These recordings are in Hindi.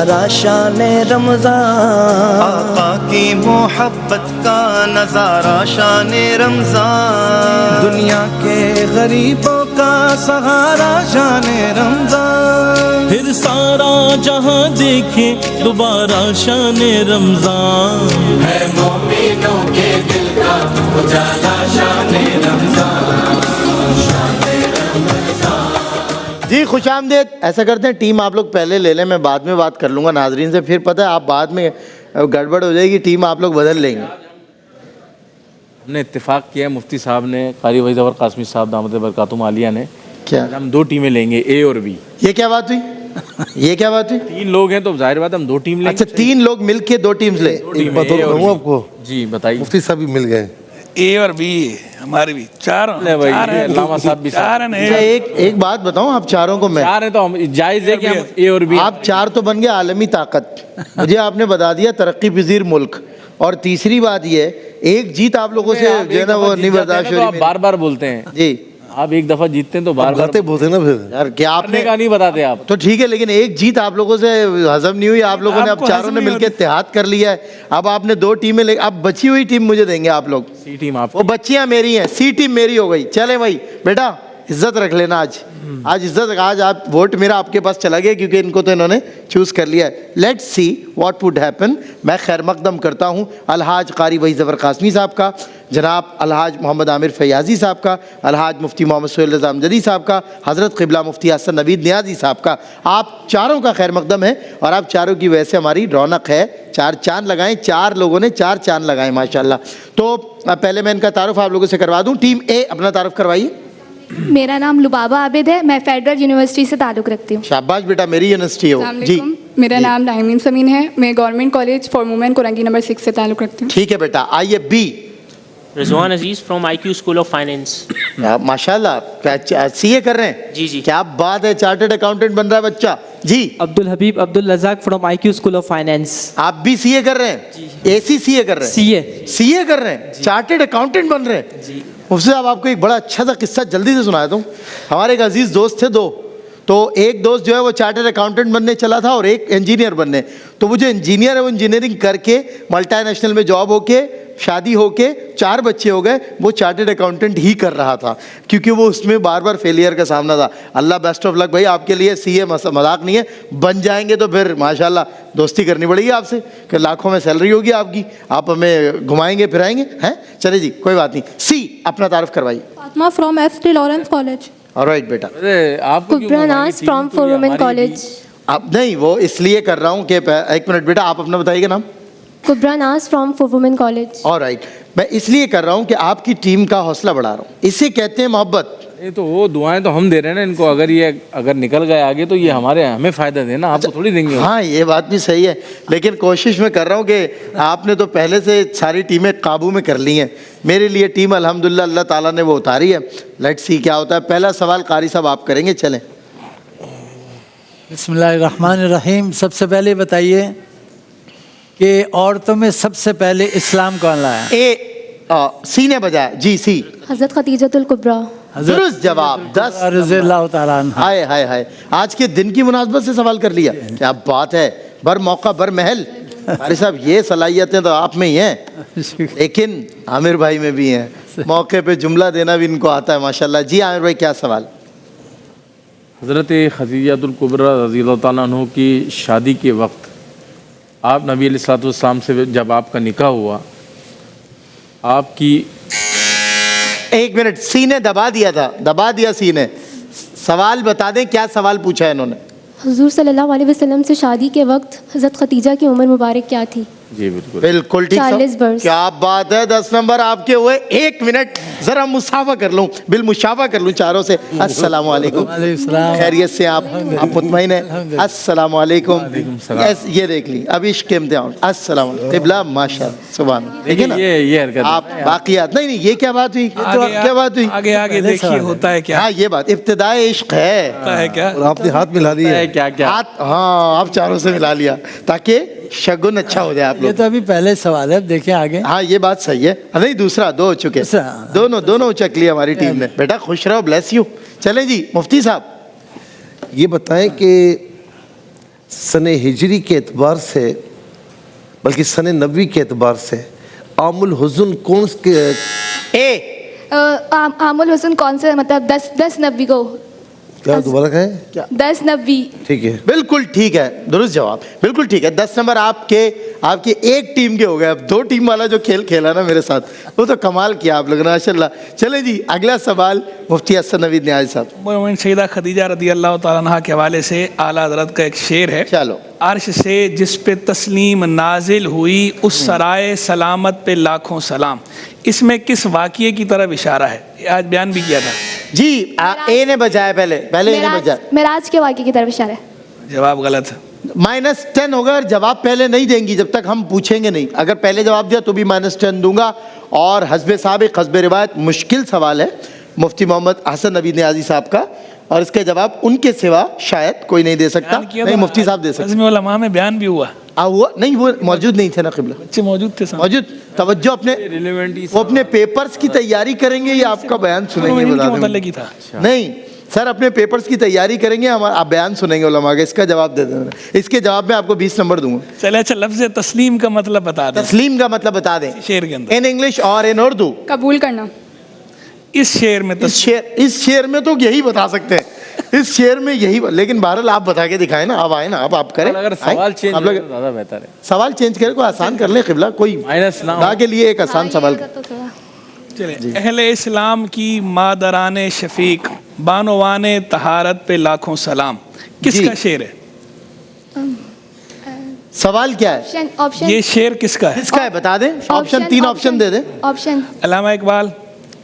शान रमज़ान आका की मोहब्बत का नज़ारा शान रमज़ान दुनिया के गरीबों का सहारा शान रमज़ान फिर सारा जहां देखे दोबारा शान रमज़ान है मोमिनों के दिल का उजाला शान रमज़ान। जी खुशामदीद। ऐसा करते हैं टीम आप लोग पहले ले लें, मैं बाद में बात कर लूँगा नाजरीन से, फिर पता है आप बाद में गड़बड़ हो जाएगी, टीम आप लोग बदल लेंगे। हमने इत्तेफाक किया है, मुफ्ती साहब ने, कारी वही ज़फ़र कासमी साहब दामद बरकातुहू आलिया ने, क्या हम दो टीमें लेंगे, ए और बी। ये क्या बात हुई? ये क्या बात हुई? 3 लोग हैं तो जाहिर बात हम 2 टीम लेंगे। अच्छा 3 लोग मिलके 2 टीम्स ले। एक बात बताऊँ आपको जी, बताइए। मुफ्ती साहब भी मिल गए, ए और बी हमारे भी चार अल्लामा साहब भी चार अच्छा, एक बात बताऊं, आप चारों को मैं 4 है तो हम जायज़ है कि हम ए और बी। आप 4 तो बन गए आलमी ताकत, मुझे आपने बता दिया तरक्की पजीर मुल्क। और तीसरी बात ये, एक जीत आप लोगों से जो है ना वो नहीं बर्दाश्त हो रही। आप बार बार बोलते हैं जी, आप एक दफ़ा जीतते हैं तो बार बार बोलते ना फिर यार क्या आपने का नहीं बताते आप तो ठीक है, लेकिन एक जीत आप लोगों से हजम नहीं हुई, आप लोगों ने अब चारों ने मिलकर इत्तेहाद कर लिया है। अब आपने 2 टीमें ले, अब बची हुई टीम मुझे देंगे आप लोग। सी टीम आप, वो बच्चियां मेरी हैं, सी टीम मेरी हो गई। चले भाई बेटा, इज्जत रख लेना आज इज्जत, आज आप वोट मेरा आपके पास चला गया क्योंकि इनको तो इन्होंने चूज कर लिया है। Let's see what would happen. मैं खैर मकदम करता हूँ अलहाज कारी वही ज़फ़र कासमी साहब का, जनाब अलहाज मोहम्मद आमिर फयाजी साहब का, अलहाज मुफ्ती मोहम्मद सुहेल रज़ा अमजदी साहब का, हज़रत क़िबला मुफ्ती हसन नवीद नियाज़ी साहब का। आप चारों का खैर मकदम है और आप चारों की वजह से हमारी रौनक है। 4 चांद लगाएं, 4 लोगों ने 4 चांद लगाए माशाल्लाह। तो पहले मैं इनका तारुफ आप लोगों से करवा दूँ। टीम ए अपना तारुफ करवाइए। मेरा नाम लुबाबा आबिद है, मैं फेडरल यूनिवर्सिटी से ताल्लुक़ रखती हूँ। शाबाश बेटा, मेरी यूनिवर्सिटी हो जी। मेरा नाम नाहिमीन समीन है, मैं government college for women Korangi number 6 से ताल्लुक़ रखती हूँ। ठीक है बेटा, आइए बी। Rizwan Aziz from IQ school of finance. माशाल्लाह, सीए कर रहे हैं? जी जी। क्या बात है, चार्टर्ड अकाउंटेंट बन रहा है बच्चा जी। Abdul Habib Abdul Razak from IQ school of finance. आप भी सीए कर रहे हैं? एसी सीए कर रहे हैं? सीए कर रहे हैं, चार्टर्ड अकाउंटेंट बन रहे हैं जी। मुफ्ती साहब आपको एक बड़ा अच्छा सा किस्सा जल्दी से सुनाया दूँ। हमारे एक अजीज दोस्त थे 2, तो एक दोस्त जो है वो चार्टर्ड अकाउंटेंट बनने चला था और एक इंजीनियर बनने। तो वो जो इंजीनियर है वो इंजीनियरिंग करके मल्टीनेशनल में जॉब होके शादी होके 4 बच्चे हो गए, वो चार्टर्ड अकाउंटेंट ही कर रहा था क्योंकि वो उसमें बार बार फेलियर का सामना था। अल्लाह बेस्ट ऑफ लक भाई आपके लिए, सीए मजाक नहीं है, बन जाएंगे तो फिर माशाल्लाह दोस्ती करनी पड़ेगी आपसे कि लाखों में सैलरी होगी आपकी, आप हमें घुमाएंगे फिराएंगे हैं। चले जी कोई बात नहीं। सी अपना तारुफ करवाइए। Fatima from ST Lawrence college. Alright बेटा। आपको कुब्रा नाज फ्रॉम फॉर वुमेन कॉलेज। अब नहीं, वो इसलिए कर रहा हूँ कि एक मिनट बेटा, आप अपना बताइएगा नाम। कुब्रा नाज from for women college. Alright, मैं इसलिए कर रहा हूँ कि आपकी टीम का हौसला बढ़ा रहा हूँ, इसे कहते हैं मोहब्बत। ये तो वो दुआएं तो हम दे रहे हैं ना इनको, अगर निकल गए आगे तो ये हमें फ़ायदा देना, आपको थोड़ी देंगे। हाँ ये बात भी सही है, लेकिन कोशिश मैं कर रहा हूँ कि आपने तो पहले से सारी टीमें काबू में कर ली हैं। मेरे लिए टीम अल्हम्दुलिल्लाह अल्लाह ताला ने वो उतारी है। लेट्स सी क्या होता है। पहला सवाल कारी साहब आप करेंगे, चलें। बिस्मिल्लाहिर्रहमानिर्रहीम। सबसे पहले बताइए कि औरतों में सबसे पहले इस्लाम कौन लाया? सी ने बजाया जी। सी हज़रत खदीजतुल कुब्रा। दुरुस्त जवाब। 10 रज़ियल्लाहु ताला अन्हा। हाय हाय हाय, आज के दिन की मुनासबत से सवाल कर लिया, क्या बात है। बर मौका बर महल। कारी साहब ये सलाहियतें तो आप में ही हैं, लेकिन आमिर भाई में भी हैं। मौके पे जुमला देना भी इनको आता है माशाल्लाह। जी आमिर भाई क्या सवाल? हज़रत खदीजतुल कुबरा रज़ियल्लाहु ताला अन्हा की शादी के वक्त आप नबी अलैहिस्सलातु वस्सलाम से जब आपका निकाह हुआ, आपकी एक मिनट, सी ने दबा दिया था, दबा दिया सी ने। सवाल बता दें क्या सवाल पूछा है इन्होंने? हुजूर सल्लल्लाहु अलैहि वसल्लम से शादी के वक्त हज़रत खदीजा की उम्र मुबारक क्या थी? जी बिल्कुल बिल्कुल ठीक। 40 बरस। क्या बात है, 10 नंबर आपके हुए। 1 मिनट जरा मुसाफा कर लूं, बिल मुशाफा कर लूं चारों से। अस्सलाम वालेकुम, खैरियत से आप मुतमईन हैं? अस्सलाम वालेकुम। ये देख ली, अब इश्क के इम्तिहान। अस्सलाम वालेकुम क़िबला माशाअल्लाह सुभान। देखिए ना ये हरकत आप बाकियात। नहीं ये क्या बात हुई, क्या बात हुई? आगे आगे देखिए होता है क्या। हाँ ये बात इब्तिदाए इश्क है क्या। आपने हाथ मिला दिए क्या हाथ, हाँ आप चारों से मिला लिया ताकि शगुन अच्छा हो जाए आप ये लोग। तो अभी पहले सवाल है, देखें आगे। हाँ ये बात सही है। नहीं दूसरा 2 हो चुके, दोनों उचक लिया हमारी टीम ने। बेटा खुश रहो, ब्लेस यू। चले जी मुफ्ती साहब ये बताएं कि सन हिजरी के एतबार से बल्कि सन नबी के एतबार से आमुल हुज़न कौन आमुल हुसैन कौन से मतलब 10 नबी को क्या दोबारा कहें? 10 नबी। ठीक है, बिल्कुल ठीक है, दुरुस्त जवाब, बिल्कुल ठीक है। 10 नंबर आपके एक टीम के हो गए। अब 2 टीम वाला जो खेल खेला ना मेरे साथ, वो तो कमाल किया आप लोगों ने माशाल्लाह। चले जी, अगला सवाल मुफ्ती हसन नवीद न्याज़ साहब। मोमिन सैयदा खदीजा रदी अल्लाह तआला अन्हा के हवाले से आला हज़रत का एक शेर है। चलो। अर्श से जिस पे तस्लीम नाजिल हुई उस सराय सलामत पे लाखों सलाम। इसमें किस वाक़ये की तरफ इशारा है? ये आज बयान भी किया था जी। ए ने बजाया पहले ए ने बजाया। मेराज के वाक़ये की तरफ इशारा है। जवाब गलत है। -10 होगा और जवाब पहले नहीं देंगी जब तक हम पूछेंगे नहीं। अगर पहले जवाब दिया तो भी -10 दूंगा। और हस्बे साबिक़ हस्बे रिवायत मुश्किल सवाल है मुफ्ती मोहम्मद हसन नवीद न्याज़ी साहब का, और इसके जवाब उनके सिवा शायद कोई नहीं दे सकता। नहीं, मुफ्ती साहब दे सकते। अज़्म उलमा में बयान भी हुआ। हुआ नहीं, वो मौजूद नहीं थे ना क़िबला। बच्चे मौजूद थे, मौजूद। तवज्जो अपने वो अपने पेपर्स की तैयारी करेंगे या आपका बयान सुनेंगे? बता दें। था नहीं सर, अपने पेपर्स की तैयारी करेंगे, हम आप बयान सुनेंगे उलमा का। इसका जवाब दे देना। इसके जवाब में आपको 20 नंबर दूंगा। चले। अच्छा, लफ्ज़ तस्लीम का मतलब बता दें। तस्लीम का मतलब बता दें शेर के अंदर इन इंग्लिश और इन उर्दू। कबूल करना। इस शेर में इस शेर में तो यही बता सकते हैं। इस शेर में यही, लेकिन बहरहाल आप बता के दिखाएं ना। अब आए ना, अब आप करें। अगर सवाल चेंज आप लोग ज़्यादा बेहतर है। सवाल चेंज करें, कोई आसान कर ले क़िबला, कोई माइनस ना ना के लिए एक आसान सवाल। चले। अहले इस्लाम की मादराने शफीक बानोवाने तहारत पे लाखों सलाम। किसका शेर है? सवाल क्या है? ऑप्शन ये शेर किसका है? किसका है बता दें। ऑप्शन 3 ऑप्शन दे दें। ऑप्शन अल्लामा इकबाल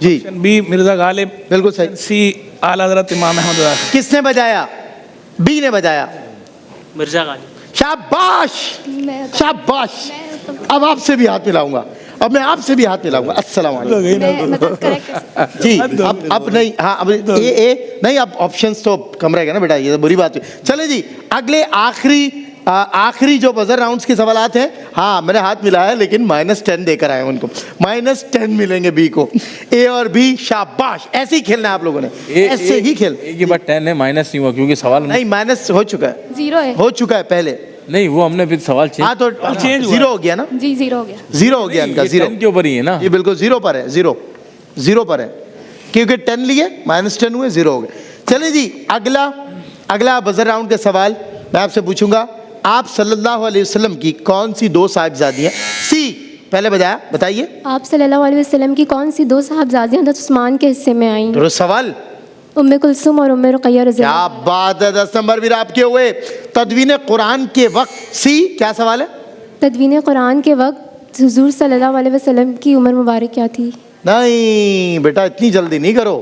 जी, बी मिर्जा गालिब, बिल्कुल सही। सी आला हज़रत इमाम अहमद रज़ा। किसने बजाया? बी ने बजाया। मिर्जा गालिब। शाबाश शाबाश। अब आपसे भी हाथ मिलाऊंगा। अब मैं आपसे भी हाथ मिलाऊंगा। अस्सलाम वालेकुम जी। अब नहीं, हाँ अब ए नहीं, अब ऑप्शंस तो कम रहेगा ना बेटा, ये तो बुरी बात है। चले जी, अगले आखिरी जो बजर राउंड्स के सवालात हैं। हाँ, मैंने हाथ मिलाया लेकिन -10 देकर आए उनको। -10 मिलेंगे बी को। ए और बी, शाबाश। ऐसे ही खेलना है आप लोगों ने, ऐसे ही खेल। एक ही बार 10 है, माइनस नहीं हुआ क्योंकि सवाल नहीं, माइनस हो चुका है, 0 है। हो चुका है पहले। नहीं, वो हमने फिर सवाल चेंज। हाँ, तो चेंज 0 हो गया ना। जी 0 हो गया। 0 हो गया इनका। 0 के ऊपर ही है ना। ये बिल्कुल 0 पर है। 0 पर है क्योंकि 10 लिए, -10 हुए, 0 हो गए। चलिए जी, अगला बजर राउंड का सवाल मैं आपसे पूछूंगा। आप सल्लल्लाहु अलैहि वसल्लम की कौन सी 2 साहिबजादियां? सी पहले बताइए। आप सल्लल्लाहु अलैहि वसल्लम की कौन सी 2 साहिबजादियां हज़रत उस्मान के हिस्से में आई? तो सवाल उम्मे कुलसुम और उम्मे रुक़ैया रज़ी। क्या बात है, 10 नंबर भी आपके हुए। तदवीन कुरान के वक्त, सी क्या सवाल है? तदवीन कुरान के वक्त हुजूर सल्लल्लाहु अलैहि वसल्लम की उम्र मुबारक क्या थी? नहीं बेटा, इतनी जल्दी नहीं करो।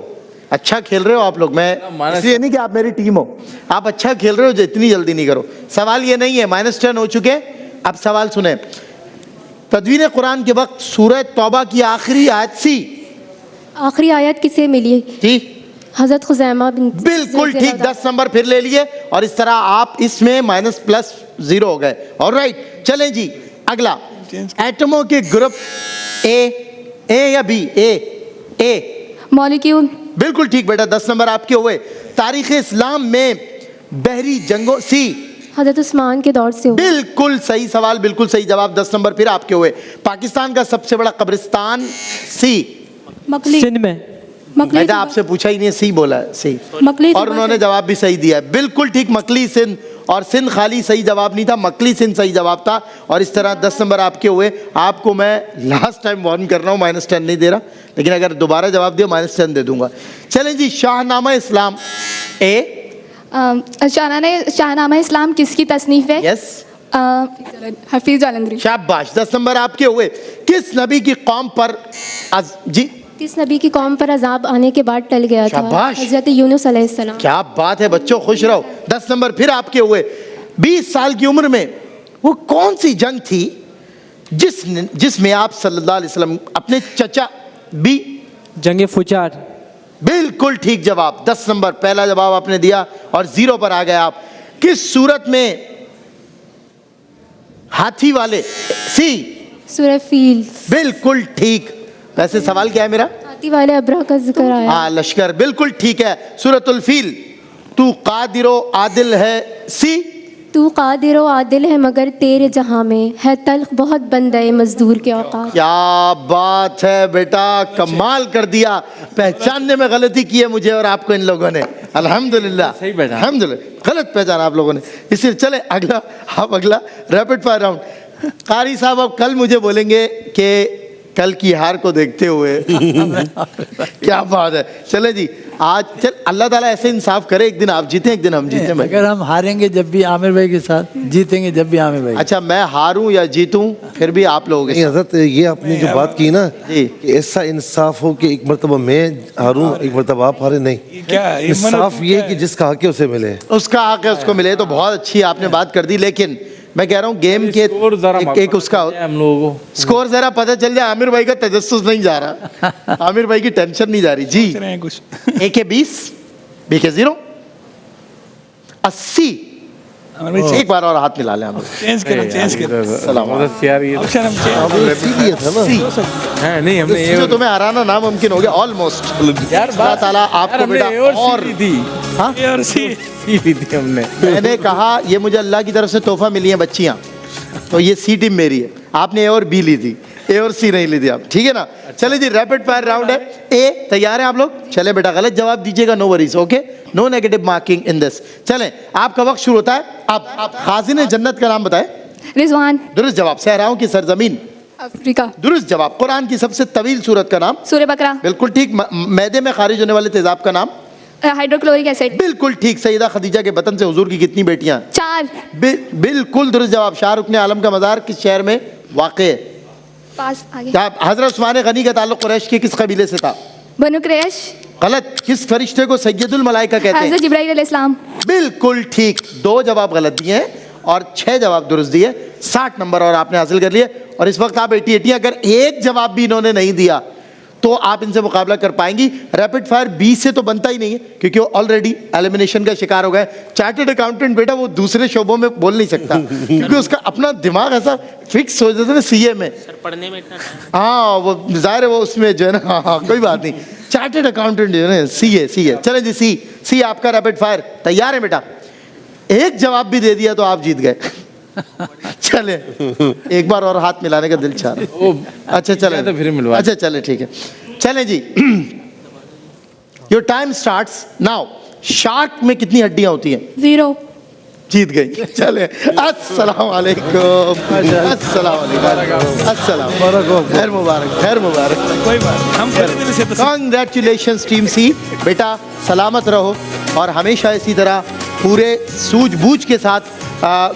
अच्छा खेल रहे हो आप लोग, मैं इसलिए नहीं कि आप मेरी टीम हो, आप अच्छा खेल रहे हो, जो इतनी जल्दी नहीं करो। सवाल ये नहीं है, -10 हो चुके। अब सवाल सुने। तदवीन कुरान के वक्त सूरह तौबा की आखिरी आयत सी। आखिरी आयत किसे मिली? जी, हज़रत खुज़ैमा बिन। बिल्कुल ठीक, 10 नंबर फिर ले लिए और इस तरह आप इसमें -+0 हो गए। ऑलराइट, चलें जी अगला। एटमों के ग्रुप ए या बी? ए मॉलिक्यूल। बिल्कुल ठीक बेटा, 10 नंबर आपके हुए। तारीख़ इस्लाम में बहरी जंगों, सी हज़रत उस्मान के दौर से हुआ। बिल्कुल सही सवाल, बिल्कुल सही जवाब, 10 नंबर फिर आपके हुए। पाकिस्तान का सबसे बड़ा कब्रिस्तान? सी मकली। सिंध में। बेटा आपसे पूछा ही नहीं, सी बोला है, सी। मकली। और उन्होंने जवाब भी सही दिया है, बिल्कुल ठीक। मकली सिंध, और सिंध खाली सही जवाब नहीं था, मकली सिंध सही जवाब था। और इस तरह 10 नंबर आपके हुए। आपको मैं लास्ट टाइम वार्न कर रहा हूँ, -10 नहीं दे रहा, लेकिन अगर दोबारा जवाब दिया -10 दे दूंगा। चलें जी, शाहनामा इस्लाम। ए शाहनामा इस्लाम किसकी तसनीफ है? यस, हफीज जालंधरी। शाबाश, 10 नंबर आपके हुए। किस नबी की कौम पर जी किस नबी की कौम पर अजाब आने के बाद टल गया था? शाबाश। हज़रत यूनुस अलैहिस्सलाम। क्या बात है बच्चों, खुश रहो। 10 नंबर फिर आपके हुए। 20 साल की उम्र में वो कौन सी जंग थी जिसमें आप सल्लल्लाहु अलैहि वसल्लम अपने चचा? बी जंगे फुचार। बिल्कुल ठीक जवाब, 10 नंबर पहला जवाब आपने दिया और 0 पर आ गए आप। किस सूरत में हाथी वाले? सी सूरह फील। बिल्कुल ठीक। वैसे सवाल क्या है मेरा? हाथी वाले अब्रा का जिक्र आया। हाँ, लश्कर, बिल्कुल ठीक है। सूरतुल फील। तू कादिरो आदिल है? सी तू कादिर व आदिल है मगर तेरे जहाँ में है तल्ख बहुत बंदे मजदूर के औकात। क्या बात है बेटा, कमाल कर दिया। पहचानने में गलती की है मुझे और आपको इन लोगों ने। अल्हम्दुलिल्लाह, सही पहचाना। अल्हम्दुलिल्लाह, गलत पहचाना आप लोगों ने। इसलिए चले अगला, अब अगला रैपिड फायर राउंड। कारी साहब अब कल मुझे बोलेंगे कि कल की हार को देखते हुए क्या बात है। चले जी, आज चल अल्लाह ताला ऐसे इंसाफ करे, एक दिन आप जीते एक दिन हम जीते। मैं अगर हम हारेंगे जब भी आमिर भाई के साथ, जीतेंगे जब भी आमिर भाई। अच्छा, मैं हारूं या जीतूं फिर भी आप लोग। नहीं हजरत, ये आपने जो बात की ना कि ऐसा इंसाफ हो कि एक मरतबा मैं हारूं एक मरतबा आप हारे, नहीं। क्या इंसाफ ये कि जिसका हक है उसे मिले, उसका हक है उसको मिले। तो बहुत अच्छी आपने बात कर दी, लेकिन मैं कह रहा हूँ गेम के एक उसका हम लोगों को स्कोर जरा पता चल जाए। आमिर भाई का तजस्सुस नहीं जा रहा, आमिर भाई की टेंशन नहीं जा रही जी। कुछ ए के 20, बी के 0, 80। एक बार और हाथ मिला लें हम। चेंज करो सलाम यार, ये ऑप्शन हम चेंज है नहीं, हमने जो तुम्हें हराना नामुमकिन हो गया ऑलमोस्ट। यार अल्लाह ताला आपको बेटा और दी हाँ और सी दी थी हमने। मैंने कहा ये मुझे अल्लाह की तरफ से तोहफा मिली है बच्चियां, तो ये सी टीम मेरी है। आपने ए और बी ली थी, ए और सी नहीं ली थी आप, ठीक है ना। चले जी, रैपिड फायर राउंड है। ए तैयार है आप लोग? चले बेटा, गलत जवाब दीजिएगा, no worries, okay, no negative marking in this. चलें, आपका वक्त शुरू होता है। आप खाजिन जन्नत का नाम बताएं। रिजवान। दुरुस्त जवाब। सहराओं की सरजमीन। अफ्रीका। दुरुस्त जवाब। कुरान की सबसे तवील सूरत का नाम। सूरह बकरा। बिल्कुल ठीक। मैदे में खारिज होने वाले तेजाब का नाम। Hydrochloric acid. बिल्कुल ठीक। सईदा खदीजा के बतन से हुजूर की कितनी बेटियां? 4। बिल्कुल दुरुस्त जवाब। शाहरुख ने आलम का मज़ार किस शहर में वाक़ है? पास आगे। हजरत उस्मान गनी का ताल्लुक कुरैश के किस कबीले से था? बनु कुरैश। गलत। किस फरिश्ते को सैयदुल मलाइका कहते हैं? हज़रत जिब्राइल अलैहिस्सलाम। बिल्कुल ठीक। 2 जवाब गलत दिए हैं और 6 जवाब दुरुस्त दिए। 60 नंबर और आपने हासिल कर लिए। और इस वक्त आप 80-80। अगर एक जवाब भी इन्होंने नहीं दिया तो आप इनसे मुकाबला कर पाएंगी। रैपिड फायर 20 से तो बनता ही नहीं है क्योंकि वो ऑलरेडी एलिमिनेशन का शिकार हो गए। चार्टर्ड अकाउंटेंट बेटा वो दूसरे शोबों में बोल नहीं सकता क्योंकि उसका अपना दिमाग ऐसा फिक्स हो जाता है सीए में। सर पढ़ने में इतना हाँ, वो जाहिर है वो उसमें जो है ना। हाँ, कोई बात नहीं। चार्टर्ड अकाउंटेंट जो है ना, सीए। चले जी, सी आपका रैपिड फायर तैयार है बेटा? एक जवाब भी दे दिया तो आप जीत गए। चले, एक बार और हाथ मिलाने का दिल चाह रहा। अच्छा चले तो फिर मिलवा। अच्छा चले, ठीक है। चले जी, your time starts now. Shark में कितनी हड्डियां होती हैं? 0। जीत गई। चले, अस्सलाम वालेकुम। अस्सलाम। खैर मुबारक। कोई बात नहीं, हम कर दिल से कांग्रेचुलेशंस टीम सी। बेटा सलामत रहो और हमेशा इसी तरह पूरे सूझबूझ के साथ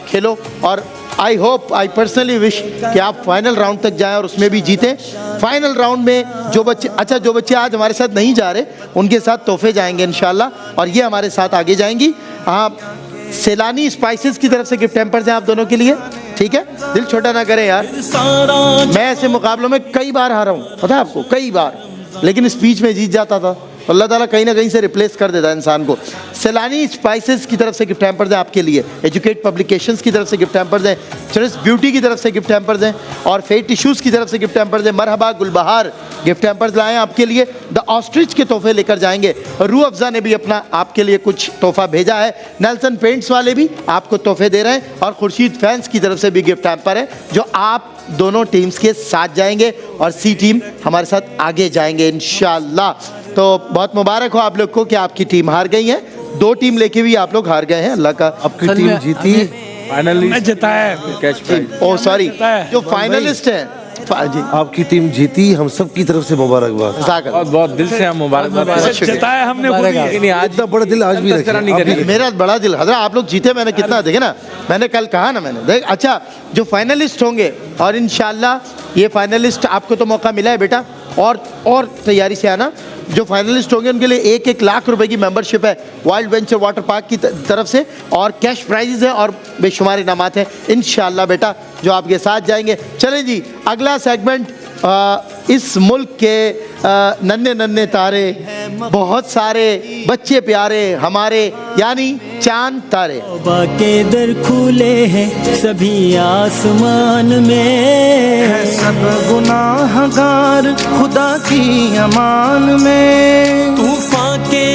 खेलो। और आई पर्सनली विश कि आप फाइनल राउंड तक जाएं और उसमें भी जीतें। फाइनल राउंड में जो बच्चे आज हमारे साथ नहीं जा रहे उनके साथ तोहफे जाएंगे इंशाल्लाह, और ये हमारे साथ आगे जाएंगी। आप सैलानी स्पाइसेस की तरफ से गिफ्ट हैम्पर्स हैं आप दोनों के लिए, ठीक है? दिल छोटा ना करें यार। मैं ऐसे मुकाबलों में कई बार हारा हूँ, पता है आपको, कई बार, लेकिन स्पीच में जीत जाता था। अल्लाह ताला कहीं ना कहीं से रिप्लेस कर देता है इंसान को। सैलानी स्पाइसेस की तरफ से गिफ्ट हैम्पर्स हैं आपके लिए, एजुकेट पब्लिकेशंस की तरफ से गिफ्ट हैम्पर्स हैं, चॉइस ब्यूटी की तरफ से गिफ्ट हैम्पर्स हैं, और फेट टिश्यूज़ की तरफ से गिफ्ट हैम्पर्स हैं। मरहबा गुलबहार गिफ्ट हैम्पर्स लाए हैं आपके लिए। द ऑस्ट्रिच के तोहफे लेकर जाएंगे। रूह अफ़ज़ा ने भी अपना आपके लिए कुछ तोहफा भेजा है। नेल्सन पेंट्स वाले भी आपको तोहफे दे रहे हैं, और खुर्शीद फैंस की तरफ से भी गिफ्ट हैम्पर है जो आप दोनों टीम्स के साथ जाएंगे और सी टीम हमारे साथ आगे जाएंगे इंशाल्लाह। तो बहुत मुबारक हो आप लोग को कि आपकी टीम हार गई है। 2 टीम लेके भी आप लोग हार गए हैं। अल्लाह का आपकी टीम जीती, फाइनली जिताया कैच प्राइज। ओ सॉरी, जो फाइनलिस्ट हैं जी, आपकी टीम जीती। हम सब की तरफ से मुबारकबाद। बहुत बहुत दिल से हम मुबारकबाद। जिताया हमने खुद ही। लेकिन आज इतना बड़ा दिल आज भी रखें। मेरा बड़ा दिल हजरा, आप लोग जीते। मैंने कितना देखे ना, मैंने कल कहा ना, मैंने देख। अच्छा, जो फाइनलिस्ट होंगे, और इंशाल्लाह ये फाइनलिस्ट आपको तो मौका मिला है बेटा, और तैयारी से आना। जो फाइनलिस्ट होंगे उनके लिए 1-1 लाख रुपए की मेंबरशिप है वाइल्ड वेंचर वाटर पार्क की तरफ से, और कैश प्राइजेस हैं और बेशुमार इनामात हैं इंशाल्लाह बेटा, जो आपके साथ जाएंगे। चलें जी, अगला सेगमेंट इस मुल्क के नन्हे नन्हे तारे, बहुत सारे बच्चे प्यारे हमारे, यानी चांद तारे। के दर खुले हैं सभी आसमान में, है सब गुनाहगार खुदा की अमान में। तूफान के